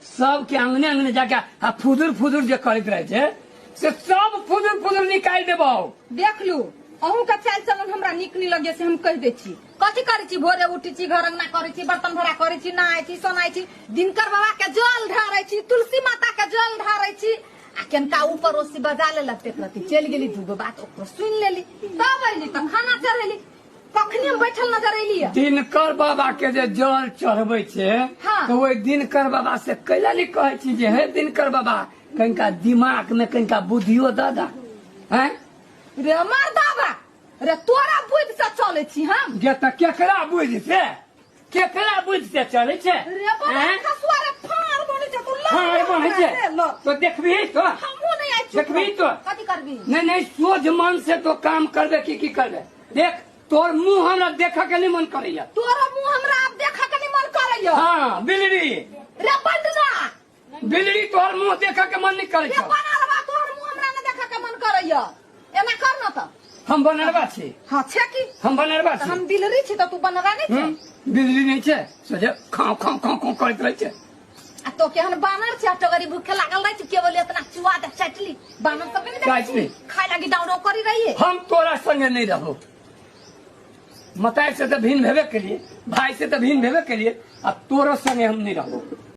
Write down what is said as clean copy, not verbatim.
सब के अंगने अंगने जाके आ फुदुर फुदुर जे करत रहे छे से सब फुदुर फुदुर निकाल देबो। देख लू अहू का चाल चलन हमरा निक नहीं लगे से हम कह दे छी। कथी करे छी भोरे उठी छी घर अंगना करे छी बर्तन भरा करे छी नहाय छी सोनाय छी दिनकर बाबा के जल ढारै छी तुलसी माता के जल ढारै छी आ केनका ऊपर ओसी बजा ले लगते प्रति चल गेली दूगो बात ओकरो सुन लेली तब अइली त खाना चढ़ेली कखनी हम बैठल नजर अइली। दिनकर बाबा के जे जल चढ़बै छे हाँ। तो ओइ दिनकर बाबा से कैला नहीं कहै छी जे हे दिनकर बाबा कनिका दिमाग में कनिका बुद्धियो दादा हैं रे मार दावा रे तोरा बुझ से चले छी हम जे त केकरा बुझ से चले छे रे बाबा हैं? खसुआ रे फाड़ बने छ तू हाँ, बने छे तो देखबी तो हमहू नहीं आई छी देखबी तो कथी करबी नहीं सोच मन से तो काम करबे की करबे। देख तोर मुंह हमरा देखा के नहीं मन करैया। तोरा मुंह हमरा अब देखा के नहीं मन करैया। हाँ बिलड़ी रे बंडना बिलड़ी तोर मुंह देखा के मन नहीं करे रे छौ। बनालवा तोहर मुंह हमरा न देखा के मन करैया एना कर न त हम बनरवा छी हां छे की हम बनरवा त छी हम बिलरी छी त तू बनरा नहीं छे बिजली नहीं छे सोचे खाओ खाओ खाओ खाओ करत रहे छे आ तो के हन बानर छे टगरी भूखे लागल रही छी केवल इतना चुआ दे चटली बानर सब चाटली। खाए लगी डाउरो करी रही है। हम तोरा संगे नहीं रहो मताई से तो भिन्न भेबे के लिए भाई से तो भिन्न भेबे के लिए अब तोरो संगे हम नहीं रहो।